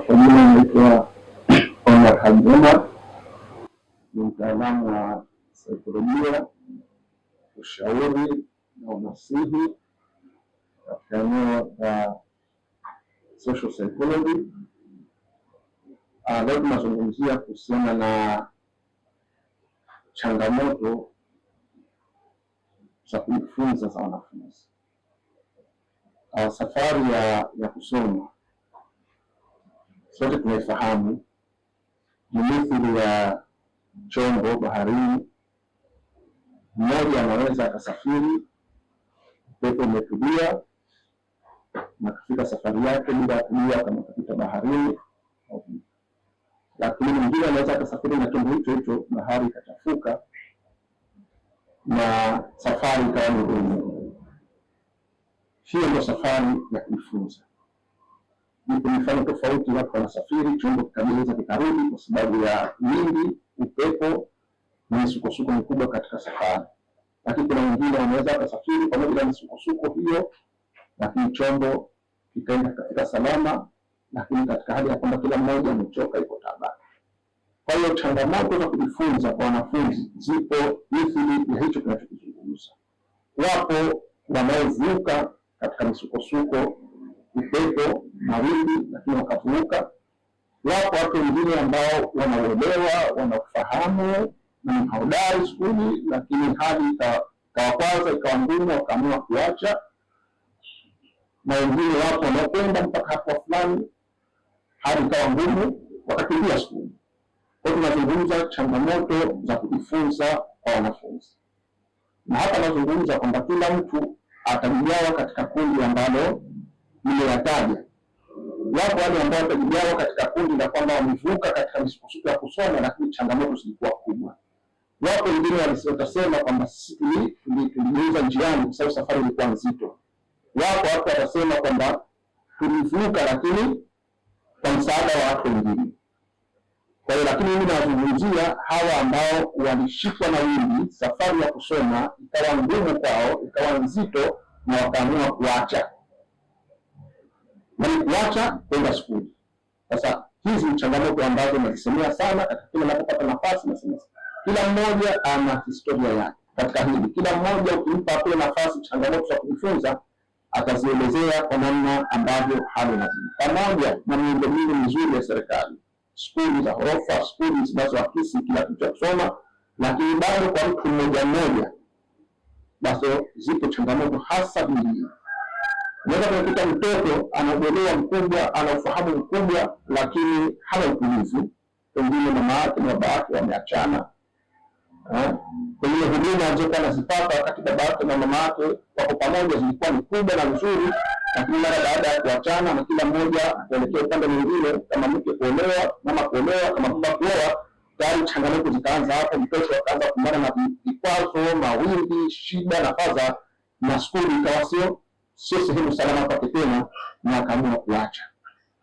Kwa jina naitwa Omar Haji Omar, ni mtaalamu wa saikolojia, ushauri na unasihi katika eneo la social psychology. Leo tunazungumzia kuhusiana na changamoto za kujifunza za wanafunzi. Safari ya kusoma sote tunaifahamu, ni mithili ya chombo baharini. Mmoja anaweza akasafiri, upepo umetulia na kufika safari yake bila kujua kama kapita baharini, lakini mwingine anaweza akasafiri na chombo hicho hicho, bahari ikachafuka na safari ikawa ngumu. Hiyo ndio safari ya kujifunza. Ni mifano tofauti, watu wanasafiri, chombo kikageuza kikarudi kwa sababu ya wingi, upepo na misukosuko mikubwa katika safari. Lakini kuna wengine wanaweza wakasafiri pamoja na misukosuko hiyo, lakini chombo kikaenda kafika salama, lakini katika hali ya kwamba kila mmoja amechoka, iko taabani. Kwa hiyo changamoto za kujifunza kwa wanafunzi zipo mithili ya hicho tunachokizungumza. Wapo wanaovuka katika misukosuko, upepo, mawimbi, lakini wakavuka. Wapo watu wengine ambao wanauelewa, wanafahamu na ni hodari skuli, lakini hali ikawakwaza, ikawa ngumu, wakaamua kuacha. Na wengine wapo wanaokwenda mpaka hapo fulani, hali ikawa ngumu, wakakimbia skuli. Kwa hiyo tunazungumza changamoto za kujifunza kwa wanafunzi, na hapa nazungumza kwamba kila mtu atajigawa katika kundi ambalo nimeyataja. Wapo wale ambao watajigawa katika kundi la kwamba wamevuka katika misukosuko ya kusoma, lakini changamoto zilikuwa kubwa. Wapo wengine watasema kwamba sisi tulijiuza njiani kwa sababu safari ilikuwa nzito. Wapo watu watasema kwamba tulivuka lakini kwa msaada wa watu wengine. Kwa hiyo lakini mimi nazungumzia hawa ambao walishikwa na wimbi, safari ya kusoma ikawa ngumu kwao, ikawa nzito, na wakaamua kuacha. Na kuacha kwenda skuli. Sasa hizi ni changamoto ambazo nazisemea sana katika kila ninapopata nafasi. Nasema kila mmoja ana historia yake katika hili. Kila mmoja ukimpa pia nafasi changamoto za kujifunza, atazielezea kwa namna ambavyo hali inazidi. Pamoja na miundombinu mizuri ya serikali, skuli za ghorofa, skuli zinazoakisi kila kitu cha kusoma, lakini bado kwa mtu mmoja mmoja basi zipo changamoto hasa vijijini. Unaweza kukuta mtoto anaelewa mkubwa, ana ufahamu mkubwa, lakini hana utulivu. Pengine mama yake na baba yake wameachana. Pengine huduma alizokuwa anazipata wakati baba yake na mama yake wako pamoja zilikuwa ni kubwa na nzuri, lakini mara baada ya kuachana na kila mmoja kuelekea upande mwingine, kama mke kuolewa, mama kuolewa, kama baba kuoa, tayari changamoto zikaanza hapo. Mtoto akaanza kumbana na vikwazo, mawimbi, shida na fadha, na skuli ikawa sio sehemu salama kwake tena, na akaamua kuacha.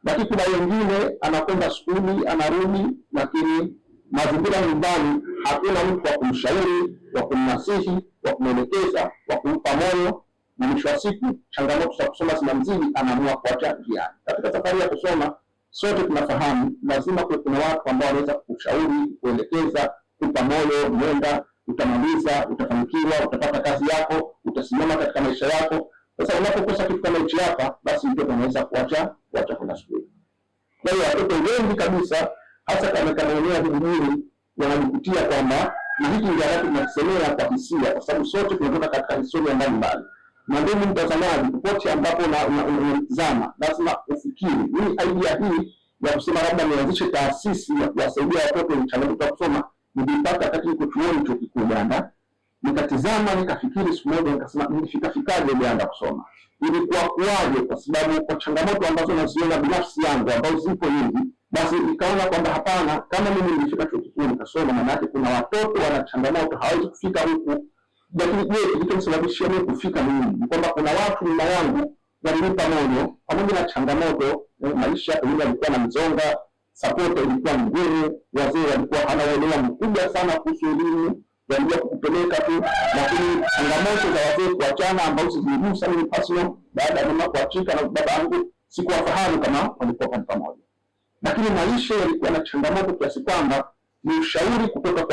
Lakini kuna wengine anakwenda skuli, anarudi, lakini mazingira nyumbani hakuna mtu wa kumshauri, wa kumnasihi, wa kumwelekeza, wa kumpa moyo, na mwisho wa siku changamoto za kusoma zinamzidi, anaamua kuacha njiani. Katika safari ya kusoma sote tunafahamu lazima kuna watu ambao wanaweza kukushauri, kuelekeza, kupa moyo, nenda, utamaliza, utafanikiwa, utapata kazi yako, utasimama katika maisha yako. Sasa unapokosa kitu kama hicho hapa, basi mtoto anaweza kuacha kwenda shule. Kwa hiyo watoto wengi kabisa, hasa kama eneo vijijini, wanajikutia kwamba na hiki ndio watu tunakisemea kwa hisia, kwa sababu sote tunatoka katika historia mbalimbali. Na ndugu mtazamaji, popote ambapo unatazama, lazima ufikiri ni idea hii ya kusema labda nianzishe taasisi ya kuwasaidia watoto wenye changamoto ya kusoma. Nilipata wakati niko chuoni chuo kikuu Uganda, nikatizama, nikafikiri siku moja, nikasema nilifikaje Uganda kusoma, ilikuwa kuwaje? Kwa sababu kwa changamoto ambazo naziona binafsi yangu ambazo zipo nyingi, basi nikaona kwamba hapana, kama mimi nilifika chuo kikuu nikasoma, maana yake kuna watoto wana changamoto hawezi kufika huku. Lakini je, kilichosababisha mimi kufika mimi kwamba kuna watu nyuma yangu walinipa moyo pamoja na changamoto. Maisha pengine yalikuwa na mzonga, support ilikuwa ngumu, wazee walikuwa hana uelewa mkubwa sana kuhusu elimu, walikuwa kukupeleka tu. Lakini changamoto za wazee kuachana ambazo ziligusa mimi personal, baada ya mama kuachika na baba yangu, sikuwafahamu kama walikuwa pamoja. lakini maisha yalikuwa na changamoto kiasi kwamba ni ushauri kutoka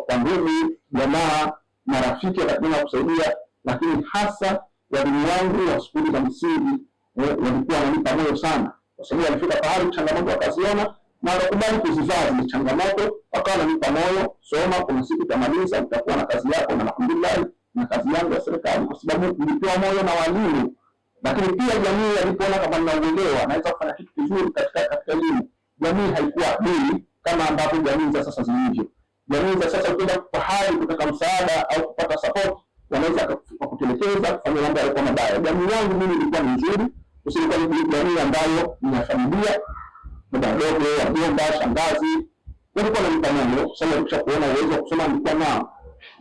kwa ndugu, jamaa, marafiki wakatumia kusaidia, lakini hasa walimu wangu wa shule za msingi walikuwa wananipa moyo sana, kwa sababu walifika pahali changamoto wakaziona na wakakubali kuzivaza ni changamoto, wakawa wananipa moyo, soma, kuna siku utamaliza, utakuwa na kazi yako, na alhamdulillah na kazi yangu ya serikali, kwa sababu nilipewa moyo na walimu. Lakini pia jamii walipoona kama ninauelewa, naweza kufanya kitu kizuri katika elimu. Jamii haikuwa duni kama ambapo jamii za sasa zilivyo. Jamii za sasa ukienda pahali kutaka msaada au kupata support, wanaweza kukutelekeza, kufanya mambo yako mabaya. Jamii yangu mimi ilikuwa ni nzuri, usilikuwa ni jamii ambayo ni ya familia, baba wadogo, wajomba, shangazi, walikuwa wananipa moyo, sasa kisha kuona uwezo wa kusoma nilikuwa nao.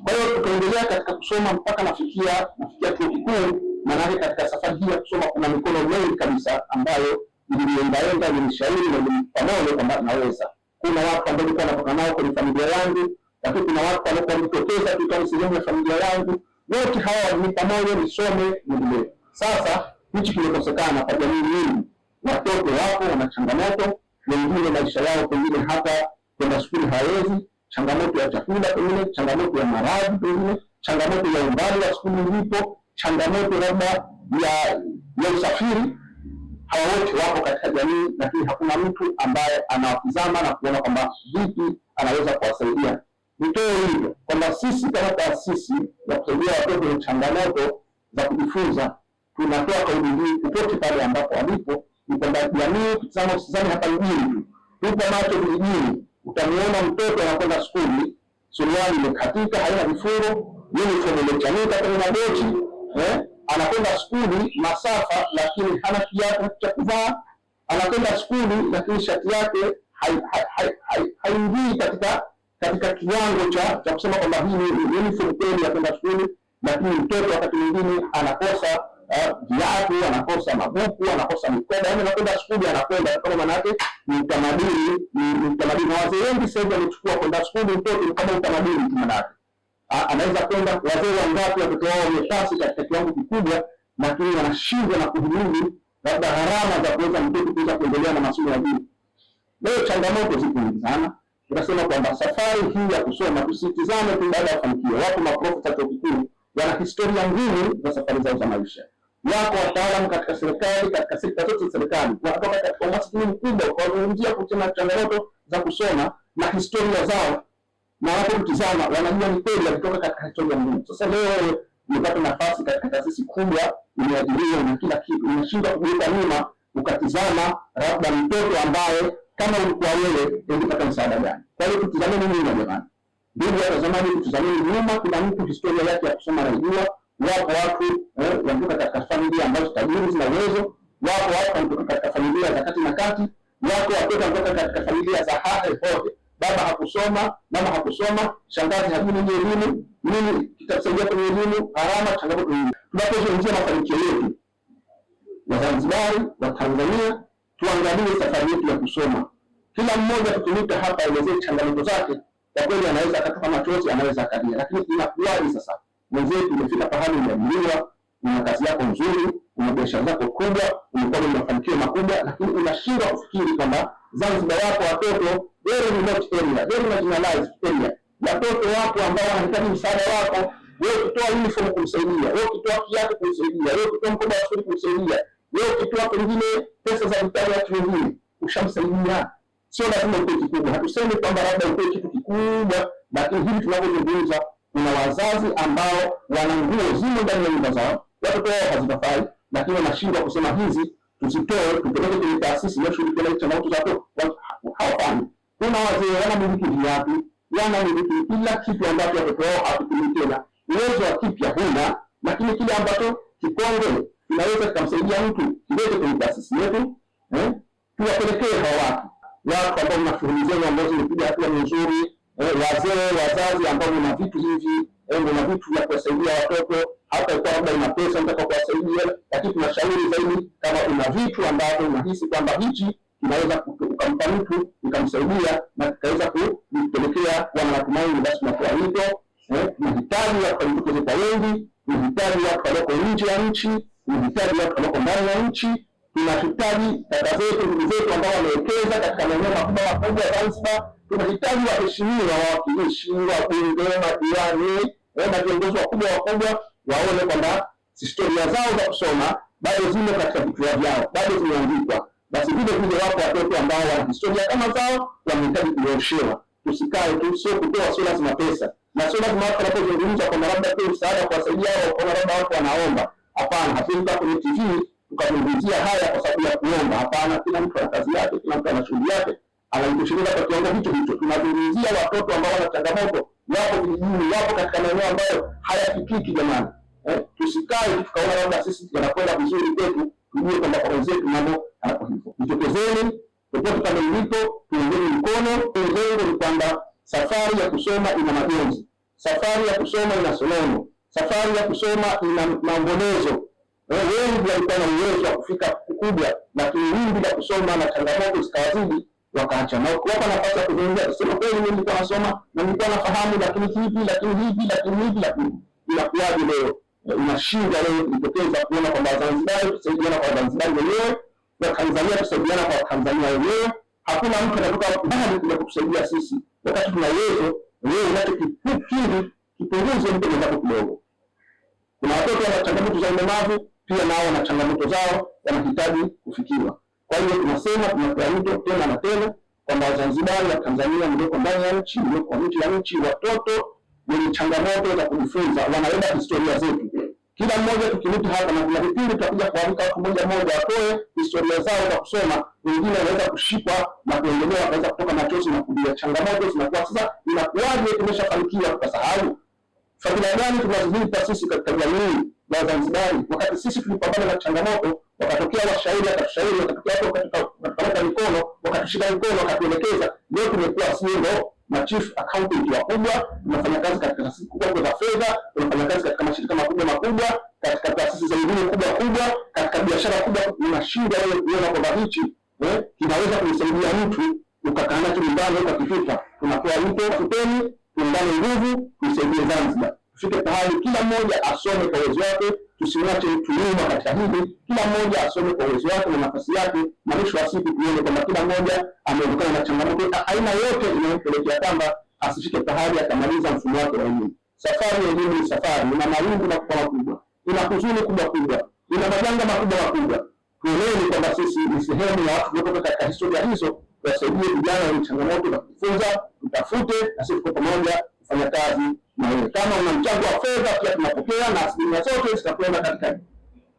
Kwa hiyo tukaendelea katika kusoma mpaka nafikia chuo kikuu. Maana katika safari hii ya kusoma kuna mikono mingi kabisa ambayo niliendaenda, nilishauri na pamoja kwamba naweza. Kuna watu ambao nilikuwa natoka nao kwenye familia yangu, lakini kuna watu ambao walijitokeza kutoka sehemu ya familia yangu. Wote hawa walinipa moyo nisome niendelee. Sasa hichi kimekosekana kwa jamii nyingi. Watoto wapo wana changamoto, wengine maisha yao pengine hata kwenda shule hawezi, changamoto ya chakula pengine, changamoto ya maradhi pengine, changamoto ya umbali wa shule ilipo, changamoto labda ya usafiri. Hawa wote wapo katika jamii, lakini hakuna mtu ambaye anawatizama na kuona kwamba vipi anaweza kuwasaidia. Nitoe hivyo kwamba sisi kama taasisi ya kusaidia watoto wenye changamoto za kujifunza, tunatoa kauli hii popote pale ambapo walipo, ni kwamba jamii, tukisema usizani hapa mjini tu, tupo macho vijijini, utaniona mtoto anakwenda skuli, suruali imekatika, haina vifungo, uniform imechanika kwenye magoti, anakwenda skuli masafa, lakini hana kiatu cha kuvaa, anakwenda skuli lakini shati yake haingii katika kiwango cha kusema kwamba hii ni uniform kweli ya kwenda skuli. Lakini mtoto wakati mwingine anakosa viatu, anakosa mabuku, anakosa mikoba, yaani anakwenda skuli anakwenda kama maana yake ni utamaduni, ni utamaduni. Wazee wengi sasa wamechukua kwenda skuli mtoto kama utamaduni tu. Maana yake anaweza kwenda, wazee wangapi watoto wao wamepasi katika kiwango kikubwa, lakini wanashindwa na kuhimili labda gharama za kuweza mtoto kuweza kuendelea na masomo ya juu. Leo changamoto zipo nyingi sana. Tunasema kwamba safari hii ya kusoma tusitizame tu baada ya kufanikiwa. Wapo maprofesa chuo kikuu wana historia ngumu za safari zao za maisha. Wako wataalamu katika serikali, katika sekta zote za serikali, wanatoka katika umaskini mkubwa kwa kuanzia kuchana changamoto za kusoma na historia zao, na wapo kutizama wanajua ni kweli kutoka katika historia ngumu. Sasa leo umepata nafasi katika taasisi kubwa, umeajiriwa na kila kitu, unashindwa kugeuka nyuma ukatizama labda mtoto ambaye kama ulikuwa wewe ungepata msaada gani? Kwa hiyo tutizameni nyuma jamani. Ndugu watazamaji, tutizameni nyuma. Kuna mtu historia yake ya kusoma anajua. Wapo watu wanatoka katika familia ambazo tajiri zina uwezo. Wapo watu wanatoka katika familia za kati na kati. Wako watoto wanatoka katika familia za hahe hote. Baba hakusoma, mama hakusoma, shangazi hajui nini elimu, nini kitasaidia kwenye elimu, gharama, changamoto nyingi. Tunapozungumzia mafanikio yetu wa Zanzibar, wa Tanzania, tuangalie safari yetu ya kusoma. Kila mmoja tutumika hapa elezee changamoto zake. Kwa kweli anaweza akatoka machozi, anaweza akalia, lakini inakuwaje sasa? Mwenzetu umefika pahali umeajiriwa, una kazi yako nzuri, una biashara zako kubwa, umekuwa na mafanikio makubwa, lakini unashindwa kufikiri kwamba Zanzibar yako watoto very remote area, very marginalized area. Watoto wako ambao wanahitaji msaada wako, wewe kutoa uniform kumsaidia, wewe kutoa kiatu kumsaidia, wewe kutoa mkoba wa shule kumsaidia, wewe kutoa pengine pesa za vitabu ya watu wengine, ushamsaidia. Sio lazima utoe kikubwa. Hatusemi kwamba labda utoe kitu kikubwa, lakini hivi tunavyozungumza, kuna wazazi ambao wana nguo zimo ndani ya nyumba zao, watoto wao hazitafai, lakini wanashindwa kusema hizi tusitoe, tupeleke kwenye taasisi ya shule kwa changamoto za watoto. Hawafanyi. Kuna wazee wanamiliki viatu, wanamiliki kila kitu ambacho watoto wao hawatumii tena. Uwezo wa kipya huna, lakini kile ambacho kikonge kinaweza kumsaidia mtu kilete kwenye taasisi yetu, tuwapelekee hawa watu ambao mna shughuli zenu ambazo zimepiga hatua nzuri, wazee, wazazi ambao mna vitu hivi, mna vitu vya kuwasaidia watoto, hata kwa labda una pesa unataka kuwasaidia, lakini tunashauri zaidi kama una vitu ambavyo unahisi kwamba hichi kinaweza ukampa mtu ukamsaidia na kaweza kupelekea kuwa na matumaini, basi tunakuwa hivyo. Tunahitaji watu wajitokeze kwa wengi, tunahitaji watu walioko nje ya nchi, tunahitaji watu walioko ndani ya nchi, tunahitaji kaka zetu, ndugu zetu ambao wamewekeza katika maeneo makubwa Zanzibar. Tunahitaji waheshimiwa, wawakilishi, wabunge, madiwani na viongozi wakubwa waone kwamba historia zao za kusoma bado zimo katika vichwa vyao, bado zimeandikwa. Basi vile wapo watoto ambao wana historia kama zao, wanahitaji kuoshewa. Tusikae tu, sio kutoa, sio lazima pesa, na sio lazima watu wanapozungumza kwamba labda tu msaada kuwasaidia au kwa labda watu wanaomba. Hapana, hatuwezi kwenye TV tukazungumzia haya kwa sababu ya kuomba. Hapana, kila mtu ana kazi yake, kila mtu ana shughuli yake, anajitosheleza kwa kiwango hicho. Tunazungumzia watoto ambao wana changamoto, wapo vijijini, wapo katika maeneo ambayo hayafikiki. Jamani, tusikae tukaona labda sisi tunakwenda vizuri kwetu, tujue kwamba kwa wenzetu mambo hapo hivyo. Jitokezeni popote pale mlipo, tuungeni mkono. Lengo ni kwamba safari ya kusoma ina majonzi, safari ya kusoma ina sonono, safari ya kusoma ina maombolezo. Wengi walikuwa na uwezo wa kufika kukubwa, lakini wimbi la kusoma na changamoto zikawazidi, wakaacha. Na kuwapa nafasi ya kuzungumza, kusema kweli mimi nilikuwa nasoma na nilikuwa nafahamu, lakini hivi inakuwaje leo unashinda leo kujitokeza kuona kwamba Zanzibar tusaidiana kwa Zanzibar wenyewe, na Tanzania tusaidiana kwa Tanzania wenyewe. Hakuna mtu anatoka mbali kuja kutusaidia sisi, wakati tuna uwezo. Wewe unachokifikiri kipunguze mtu mwenzako kidogo. Kuna watoto wana changamoto za ulemavu, pia nao wana changamoto zao, wanahitaji kufikiwa. Kwa hiyo tunasema, tunatoa wito tena na tena kwamba Wazanzibari wa Tanzania mlioko ndani ya nchi, mlioko nje ya nchi, watoto wenye changamoto za kujifunza wanabeba historia zetu. Kila mmoja tukirudi hapa, na kuna vipindi tutakuja kualika watu mmoja watoe historia zao za kusoma. Wengine wanaweza kushikwa na kuendelea, wanaweza kutoka machozi na kulia. Changamoto zinakuwa sasa, inakuwaje tumeshafanikiwa tukasahau? Fadhila gani tunazipa sisi katika jamii ya Wazanzibari, wakati sisi tulipambana na changamoto, wakatokea washauri, wakatushauri, wakatokea wakatukamata mikono, wakatushika mikono, wakatuelekeza. Leo tumekuwa sio na chief accountant wakubwa, tunafanya kazi katika taasisi kubwa za fedha, tunafanya kazi katika mashirika makubwa, katika taasisi za elimu kubwa, katika biashara kubwa. Unashinda wewe kuona kwamba hichi kinaweza kumsaidia mtu, ukakaa nacho nyumbani kwa kififa. Tunakuwa wito, tupeni, tuungane nguvu, tusaidie Zanzibar. Tufike pahali kila mmoja asome kwa uwezo wake, tusimwache nyuma katika hili. Kila mmoja asome kwa uwezo wake na nafasi yake, na mwisho wa siku tuone kwamba kila mmoja ameondokana na changamoto aina yote inayompelekea kwamba asifike pahali akamaliza mfumo wake wa elimu. Safari ya elimu ni safari, ina mawingu makubwa, ina huzuni kubwa, ina majanga makubwa. Tuelewe kwamba sisi ni sehemu ya watu kutoka katika historia hizo, tuwasaidie vijana wenye changamoto za kujifunza, tutafute na sisi kwa pamoja kufanya kazi na wewe. Kama una mchango wa fedha, pia tunapokea, na asilimia zote zitakwenda katika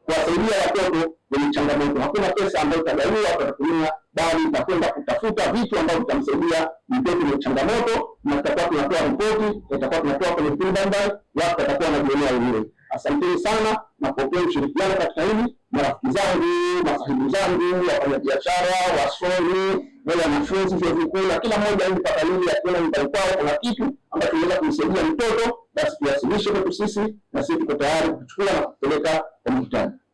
kuwasaidia watoto wenye changamoto. Hakuna pesa ambayo itagaiwa tutatumia, bali tutakwenda kutafuta vitu ambavyo vitamsaidia mtoto mwenye changamoto, na tutakuwa tunatoa ripoti, tutakuwa tunatoa kwenye mbalimbali, watu watakuwa wanajionea wenyewe. Asanteni sana na kupokea ushirikiano katika hili. Marafiki zangu, masahibu zangu, wafanyabiashara, wasomi, wanafunzi vyuo vikuu, na kila mmoja ili pakalili akiona nyumbani kwao kuna kitu ambacho kinaweza kumsaidia mtoto, basi tuwasilishe kwetu sisi, na sisi tuko tayari kuchukua na kupeleka kwa mkutano.